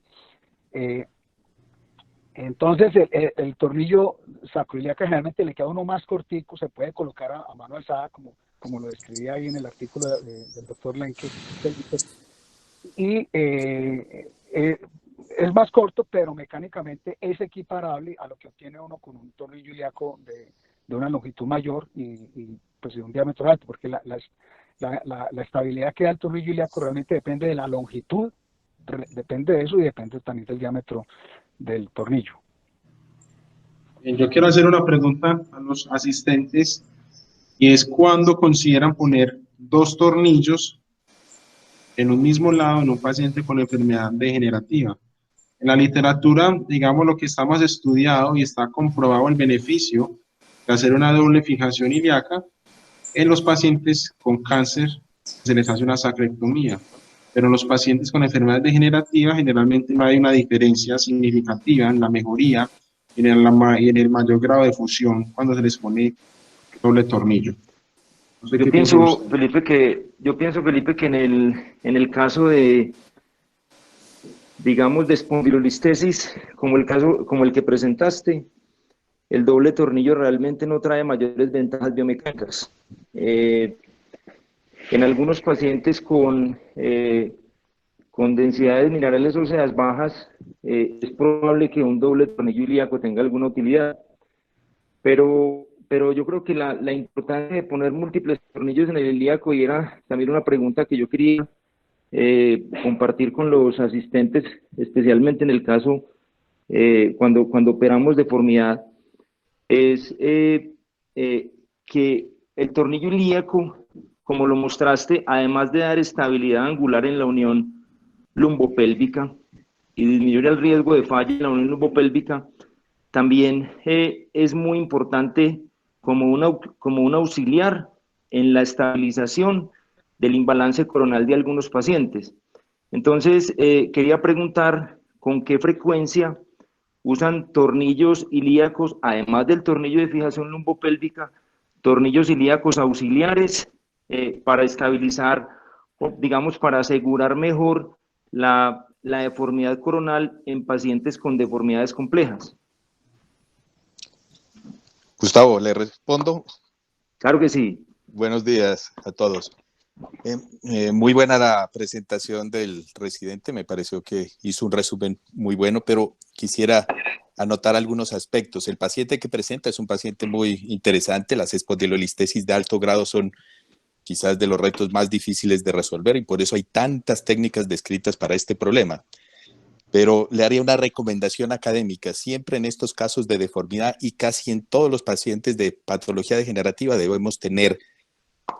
Entonces, el tornillo sacroiliaco generalmente le queda uno más cortico, se puede colocar a mano alzada, como lo describía ahí en el artículo del doctor Lenke. Y es más corto, pero mecánicamente es equiparable a lo que obtiene uno con un tornillo ilíaco de una longitud mayor y pues de un diámetro alto, porque la estabilidad que da el tornillo ilíaco realmente depende de la longitud, depende de eso, y depende también del diámetro del tornillo. Yo quiero hacer una pregunta a los asistentes y es cuándo consideran poner dos tornillos en un mismo lado en un paciente con enfermedad degenerativa. En la literatura, digamos, lo que está más estudiado y está comprobado el beneficio de hacer una doble fijación ilíaca en los pacientes con cáncer se les hace una sacrectomía, pero en los pacientes con enfermedades degenerativas generalmente no hay una diferencia significativa en la mejoría y en el mayor grado de fusión cuando se les pone doble tornillo. No sé Yo qué piensan pienso, ustedes. Felipe, que en el caso de, digamos, de espondilolistesis, como el que presentaste, el doble tornillo realmente no trae mayores ventajas biomecánicas. En algunos pacientes con densidades minerales óseas bajas, es probable que un doble tornillo ilíaco tenga alguna utilidad, pero yo creo que la importancia de poner múltiples tornillos en el ilíaco, y era también una pregunta que yo quería compartir con los asistentes, especialmente en el caso cuando operamos deformidad, es que el tornillo ilíaco, como lo mostraste, además de dar estabilidad angular en la unión lumbopélvica y disminuir el riesgo de falla en la unión lumbopélvica, también es muy importante como un auxiliar en la estabilización del imbalance coronal de algunos pacientes. Entonces, quería preguntar con qué frecuencia usan tornillos ilíacos, además del tornillo de fijación lumbopélvica, tornillos ilíacos auxiliares para estabilizar, o, digamos, para asegurar mejor la deformidad coronal en pacientes con deformidades complejas. Gustavo, ¿le respondo? Claro que sí. Buenos días a todos. Muy buena la presentación del residente, me pareció que hizo un resumen muy bueno, pero quisiera anotar algunos aspectos. El paciente que presenta es un paciente muy interesante. Las espondilolistesis de alto grado son quizás de los retos más difíciles de resolver y por eso hay tantas técnicas descritas para este problema. Pero le haría una recomendación académica. Siempre en estos casos de deformidad y casi en todos los pacientes de patología degenerativa debemos tener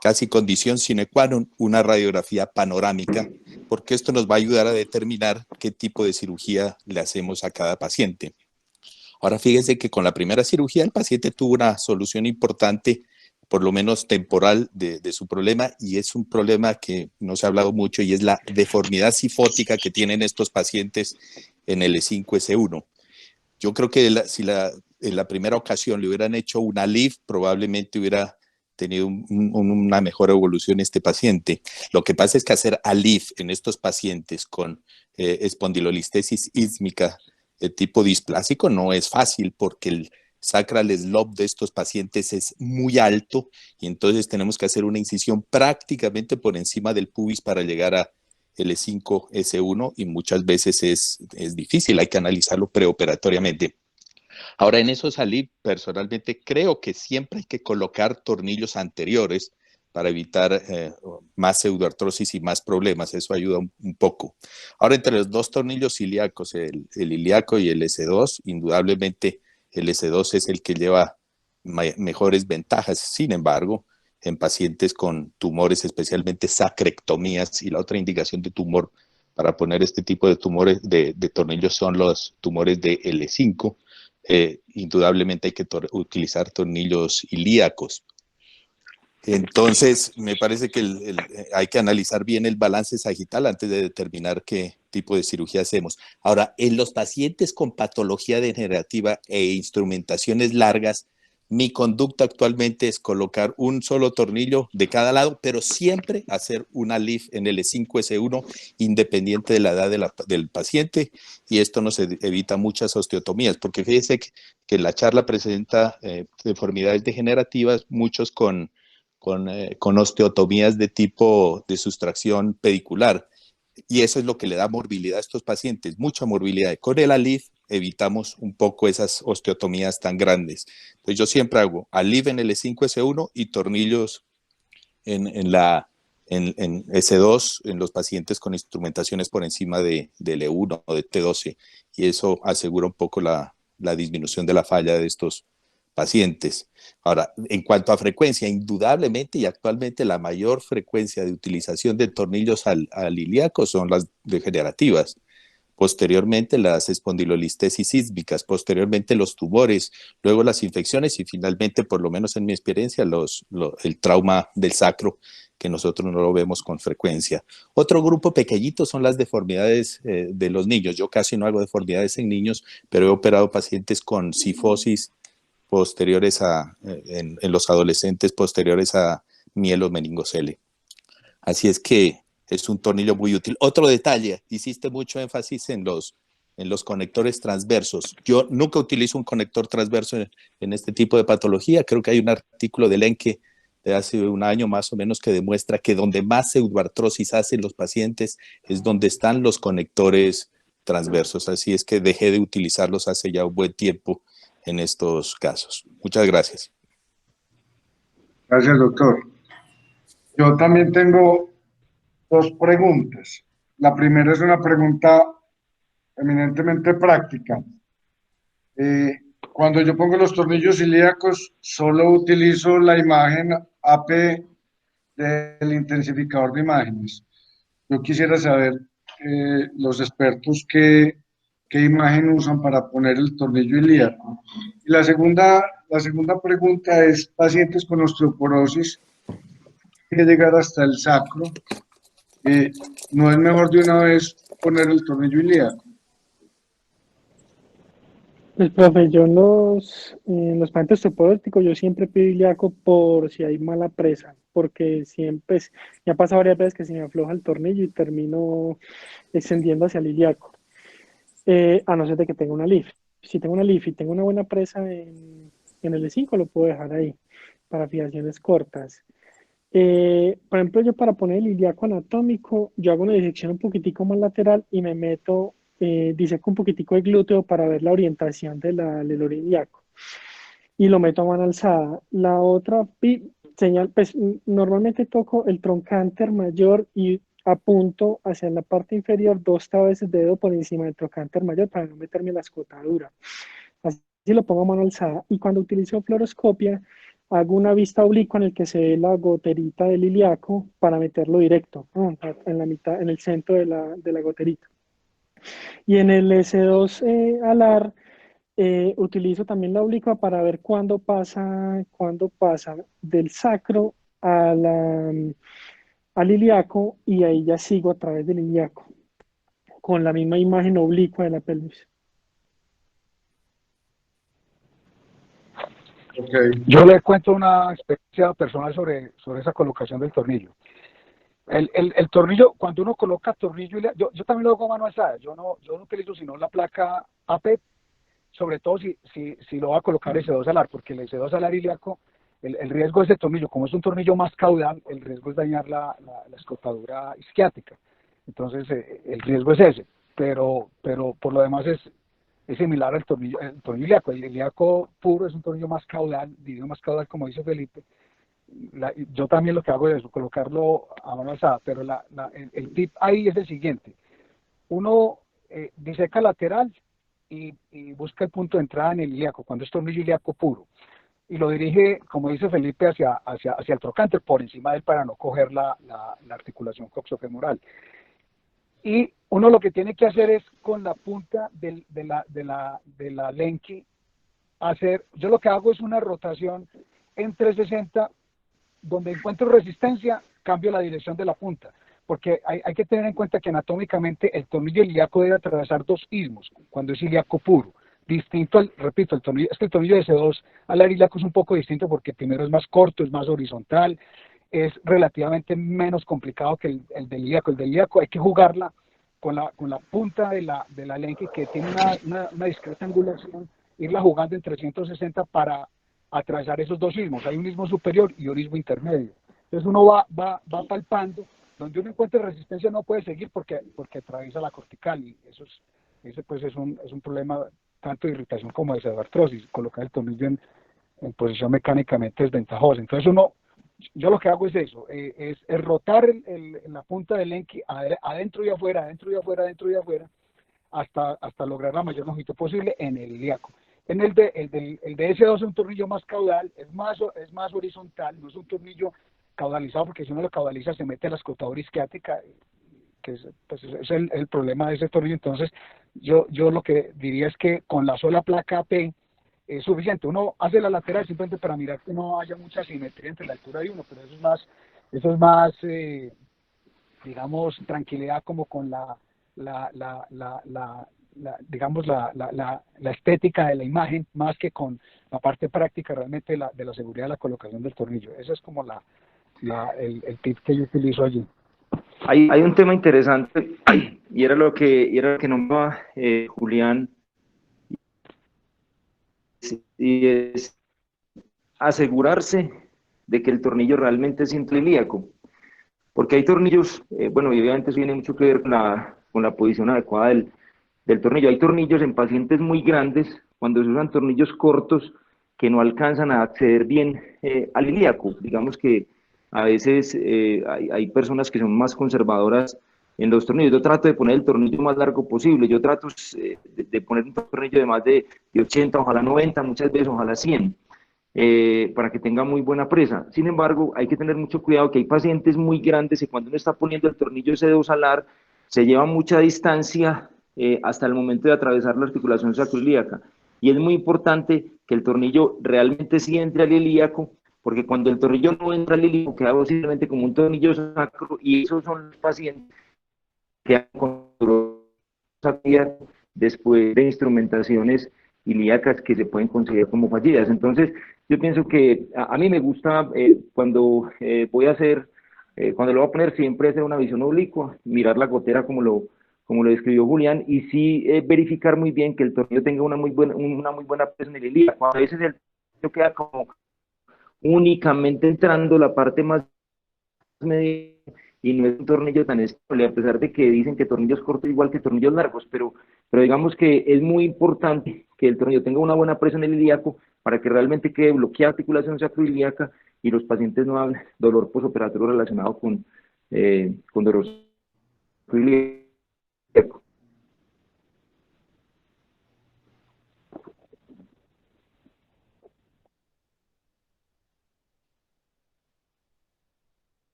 casi condición sine qua non una radiografía panorámica, porque esto nos va a ayudar a determinar qué tipo de cirugía le hacemos a cada paciente. Ahora fíjense que con la primera cirugía el paciente tuvo una solución importante, por lo menos temporal, de su problema, y es un problema que no se ha hablado mucho, y es la deformidad sifótica que tienen estos pacientes en L5-S1. Yo creo que si en la primera ocasión le hubieran hecho una LIF, probablemente hubiera tenido una mejor evolución este paciente. Lo que pasa es que hacer ALIF en estos pacientes con espondilolistesis ísmica de tipo displásico no es fácil, porque el sacral slope de estos pacientes es muy alto y entonces tenemos que hacer una incisión prácticamente por encima del pubis para llegar a L5-S1 y muchas veces es difícil, hay que analizarlo preoperatoriamente. Ahora, en eso salí, personalmente creo que siempre hay que colocar tornillos anteriores para evitar más pseudoartrosis y más problemas. Eso ayuda un poco. Ahora, entre los dos tornillos ilíacos, el ilíaco y el S2, indudablemente el S2 es el que lleva mejores ventajas. Sin embargo, en pacientes con tumores, especialmente sacrectomías, y la otra indicación de tumor para poner este tipo de tumores de tornillos son los tumores de L5. Indudablemente hay que utilizar tornillos ilíacos. Entonces, me parece que hay que analizar bien el balance sagital antes de determinar qué tipo de cirugía hacemos. Ahora, en los pacientes con patología degenerativa e instrumentaciones largas, mi conducta actualmente es colocar un solo tornillo de cada lado, pero siempre hacer una LIF en L5-S1 independiente de la edad del paciente, y esto nos evita muchas osteotomías, porque fíjense que la charla presenta deformidades degenerativas, muchos con osteotomías de tipo de sustracción pedicular, y eso es lo que le da morbilidad a estos pacientes, mucha morbilidad. Con el ALIF evitamos un poco esas osteotomías tan grandes. Entonces yo siempre hago ALIF en L5-S1 y tornillos en S2 en los pacientes con instrumentaciones por encima de L1 o de T12, y eso asegura un poco la la disminución de la falla de estos pacientes. Ahora, en cuanto a frecuencia, indudablemente y actualmente la mayor frecuencia de utilización de tornillos al ilíaco son las degenerativas. Posteriormente las espondilolistesis sísmicas, posteriormente los tumores, luego las infecciones y finalmente, por lo menos en mi experiencia, el trauma del sacro, que nosotros no lo vemos con frecuencia. Otro grupo pequeñito son las deformidades de los niños. Yo casi no hago deformidades en niños, pero he operado pacientes con cifosis posteriores en los adolescentes posteriores a mielomeningocele. Así es que es un tornillo muy útil. Otro detalle, hiciste mucho énfasis en los conectores transversos. Yo nunca utilizo un conector transverso en este tipo de patología. Creo que hay un artículo de Lenke de hace un año más o menos que demuestra que donde más pseudoartrosis hacen los pacientes es donde están los conectores transversos. Así es que dejé de utilizarlos hace ya un buen tiempo en estos casos. Muchas gracias. Gracias, doctor. Yo también tengo dos preguntas. La primera es una pregunta eminentemente práctica. Cuando yo pongo los tornillos ilíacos, solo utilizo la imagen AP del intensificador de imágenes. Yo quisiera saber, los expertos, qué imagen usan para poner el tornillo ilíaco. Y la segunda pregunta es, pacientes con osteoporosis, que llegar hasta el sacro, ¿no es mejor de una vez poner el tornillo ilíaco? Pues, profe, yo en los pacientes osteoporóticos yo siempre pido ilíaco por si hay mala presa, porque siempre, me ha pasado varias veces que se me afloja el tornillo y termino extendiendo hacia el ilíaco, a no ser de que tenga una LIF. Si tengo una LIF y tengo una buena presa en el E5, lo puedo dejar ahí para fijaciones cortas. Por ejemplo, yo para poner el ilíaco anatómico, yo hago una disección un poquitico más lateral y me meto, diseco un poquitico el glúteo para ver la orientación del ilíaco y lo meto a mano alzada. La otra señal, pues normalmente toco el trocánter mayor y apunto hacia la parte inferior 2 veces de dedo por encima del trocánter mayor para no meterme en la escotadura. Así lo pongo a mano alzada. Y cuando utilizo fluoroscopia, hago una vista oblicua en el que se ve la goterita del ilíaco para meterlo directo, en la mitad, en el centro de la goterita. Y en el S2 alar, utilizo también la oblicua para ver cuándo pasa del sacro al ilíaco, y ahí ya sigo a través del ilíaco con la misma imagen oblicua de la pelvis. Okay. Yo le cuento una experiencia personal sobre esa colocación del tornillo. El tornillo, cuando uno coloca tornillo, yo también lo hago a mano alzada, yo no utilizo sino la placa AP, sobre todo si lo va a colocar S2 alar, porque el S2 alar ilíaco, el riesgo de ese tornillo, como es un tornillo más caudal, el riesgo es dañar la escotadura isquiática. Entonces, el riesgo es ese, pero por lo demás es similar al tornillo ilíaco. El ilíaco puro es un tornillo más caudal, dividido más caudal, como dice Felipe. Yo también lo que hago es eso, colocarlo a mano alzada, pero el tip ahí es el siguiente. Uno diseca lateral y busca el punto de entrada en el ilíaco, cuando es tornillo ilíaco puro, y lo dirige, como dice Felipe, hacia el trocánter, por encima de él, para no coger la articulación coxofemoral. Y uno lo que tiene que hacer es, con la punta de la Lenke, yo lo que hago es una rotación en 360, donde encuentro resistencia, cambio la dirección de la punta, porque hay que tener en cuenta que anatómicamente el tornillo ilíaco debe atravesar 2 ismos cuando es ilíaco puro, distinto repito, el tornillo de C2 alar ilíaco es un poco distinto, porque primero es más corto, es más horizontal, es relativamente menos complicado que el del ilíaco. El del ilíaco hay que jugarla con la punta de la Lenke, que tiene una discreta angulación, irla jugando en 360 para atravesar esos 2 ismos. Hay un ismo superior y un ismo intermedio. Entonces uno va palpando, donde uno encuentra resistencia no puede seguir porque atraviesa la cortical, y ese pues es un problema tanto de irritación como de pseudoartrosis, colocar el tornillo en posición mecánicamente desventajosa. Entonces yo lo que hago es eso, es rotar la punta del Lenke adentro y afuera, adentro y afuera, adentro y afuera, hasta lograr la mayor longitud posible en el ilíaco. El DS2 es un tornillo más caudal, es más horizontal, no es un tornillo caudalizado, porque si uno lo caudaliza se mete a la escotadura isquiática, que es, pues, es el problema de ese tornillo. Entonces, yo lo que diría es que con la sola placa P es suficiente. Uno hace la lateral simplemente para mirar que no haya mucha simetría entre la altura de uno, pero eso es más digamos, tranquilidad como con digamos, la estética de la imagen, más que con la parte práctica realmente de la seguridad de la colocación del tornillo. Ese es como el tip que yo utilizo allí. Hay un tema interesante y era lo que nombraba Julián, y es asegurarse de que el tornillo realmente es intrailíaco, porque hay tornillos, bueno, y obviamente eso tiene mucho que ver con la posición adecuada del tornillo. Hay tornillos en pacientes muy grandes, cuando se usan tornillos cortos, que no alcanzan a acceder bien al ilíaco. Digamos que a veces hay personas que son más conservadoras en los tornillos. Yo trato de poner el tornillo más largo posible, yo trato de poner un tornillo de más de 80, ojalá 90, muchas veces ojalá 100, para que tenga muy buena presa. Sin embargo, hay que tener mucho cuidado que hay pacientes muy grandes y cuando uno está poniendo el tornillo ese dosalar, se lleva mucha distancia hasta el momento de atravesar la articulación sacroilíaca. Y es muy importante que el tornillo realmente sí entre al ilíaco, porque cuando el tornillo no entra al ilíaco, queda posiblemente como un tornillo sacro, y esos son los pacientes que han con después de instrumentaciones ilíacas que se pueden considerar como fallidas. Entonces, yo pienso que a mí me gusta cuando voy a hacer, cuando lo voy a poner, siempre hacer una visión oblicua, mirar la gotera como lo describió Julián, y sí verificar muy bien que el tornillo tenga una muy buena presa en el ilíaco. A veces el tornillo queda como únicamente entrando la parte más media y no es un tornillo tan estable, a pesar de que dicen que tornillos cortos igual que tornillos largos, pero digamos que es muy importante que el tornillo tenga una buena presa en el ilíaco para que realmente quede bloqueada la articulación sacroilíaca y los pacientes no hagan dolor postoperatorio relacionado con dolor sacroilíaco.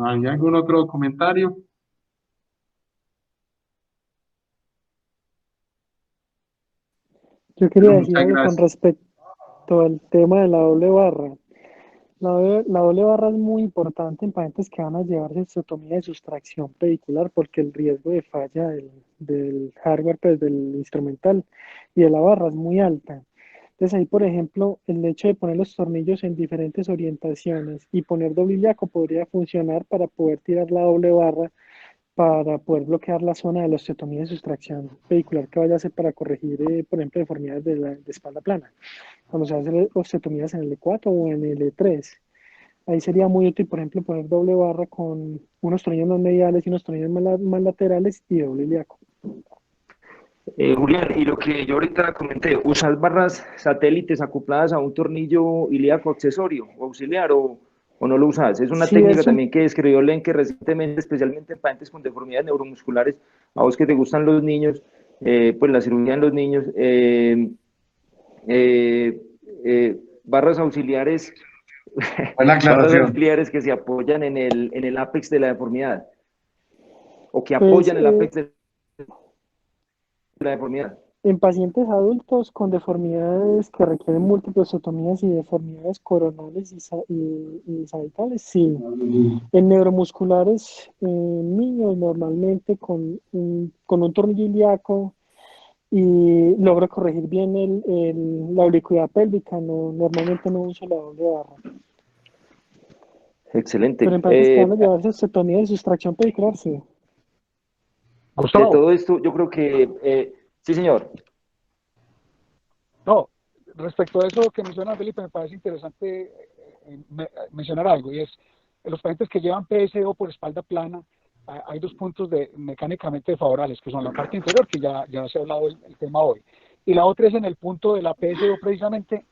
¿Hay algún otro comentario? Yo quería decir Muchas algo con gracias. respecto al tema de la doble barra. La doble barra es muy importante en pacientes que van a llevarse osteotomía de sustracción pedicular porque el riesgo de falla del hardware, pues del instrumental y de la barra es muy alta. Entonces ahí, por ejemplo, el hecho de poner los tornillos en diferentes orientaciones y poner doble ilíaco podría funcionar para poder tirar la doble barra para poder bloquear la zona de la osteotomía de sustracción vehicular que vaya a hacer para corregir, por ejemplo, deformidades de espalda plana. Cuando se hacen osteotomías en el E4 o en el E3. Ahí sería muy útil, por ejemplo, poner doble barra con unos tornillos más mediales y unos tornillos más laterales y doble ilíaco. Julián, y lo que yo ahorita comenté, ¿usar barras satélites acopladas a un tornillo ilíaco accesorio o auxiliar o no lo usas? Es una Sí, técnica también que describió Lenke recientemente, especialmente en pacientes con deformidades neuromusculares. A vos que te gustan los niños, pues la cirugía en los niños, barras auxiliares, Buena barras aclaración. auxiliares que se apoyan en el ápex de la deformidad o que pues apoyan el ápex de la deformidad. en pacientes adultos con deformidades que requieren múltiples osteotomías y deformidades coronales y sagittales, sí. En neuromusculares, en niños normalmente con un tornillo ilíaco y logro corregir bien la oblicuidad pélvica, normalmente no uso la doble barra. Excelente. Pero en pacientes que van a llevarse osteotomía de sustracción pedicular, sí. De Gustavo, todo esto, yo creo que, sí, señor. no, respecto a eso que menciona Felipe, me parece interesante mencionar algo, y es, en los pacientes que llevan PSO por espalda plana, hay dos puntos mecánicamente favorables, que son la parte inferior, que ya se ha hablado el tema hoy, y la otra es en el punto de la PSO precisamente,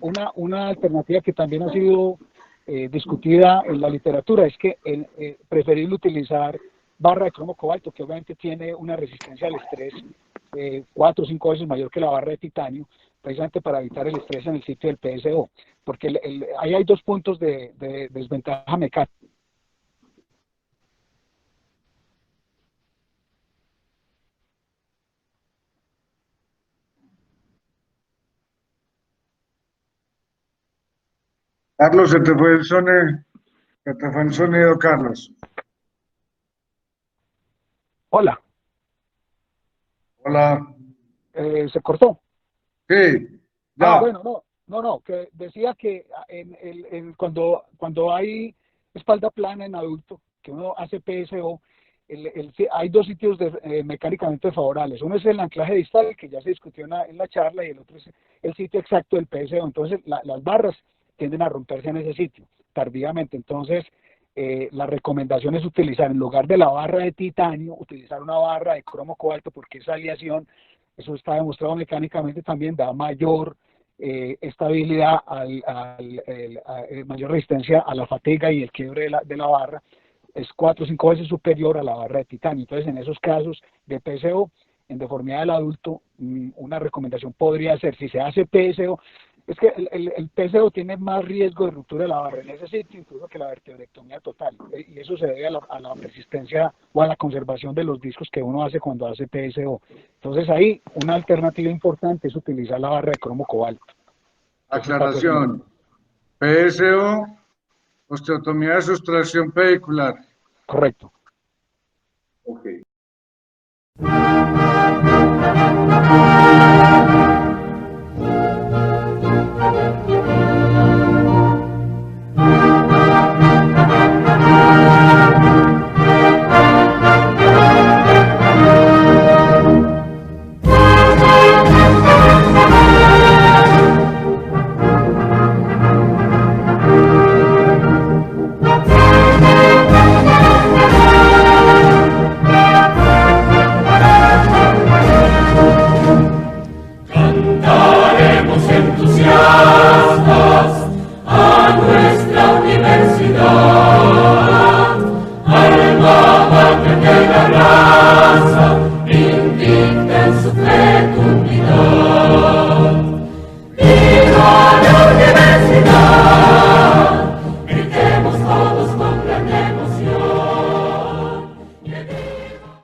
una alternativa que también ha sido discutida en la literatura, es que preferible utilizar barra de cromo cobalto, que obviamente tiene una resistencia al estrés 4 o 5 veces mayor que la barra de titanio, precisamente para evitar el estrés en el sitio del PSO, porque ahí hay 2 puntos de desventaja mecánica. Carlos, se te fue el sonido, Carlos. Hola. Hola. ¿Se cortó? Sí, ya. Bueno, no, que decía que cuando hay espalda plana en adulto, que uno hace PSO, hay 2 sitios mecánicamente favorables. Uno es el anclaje distal, que ya se discutió en la charla, y el otro es el sitio exacto del PSO. Entonces, las barras tienden a romperse en ese sitio, tardíamente. Entonces, la recomendación es utilizar, en lugar de la barra de titanio, utilizar una barra de cromo cobalto, porque esa aleación, eso está demostrado mecánicamente también, da mayor estabilidad, mayor resistencia a la fatiga y el quiebre de la barra. Es 4 o 5 veces superior a la barra de titanio. Entonces, en esos casos de PSO, en deformidad del adulto, una recomendación podría ser, si se hace PSO, es que el PSO tiene más riesgo de ruptura de la barra en ese sitio, incluso que la vertebrectomía total, y eso se debe a la persistencia o a la conservación de los discos que uno hace cuando hace PSO. Entonces ahí una alternativa importante es utilizar la barra de cromo cobalto. Aclaración, PSO, osteotomía de sustracción pedicular. Correcto.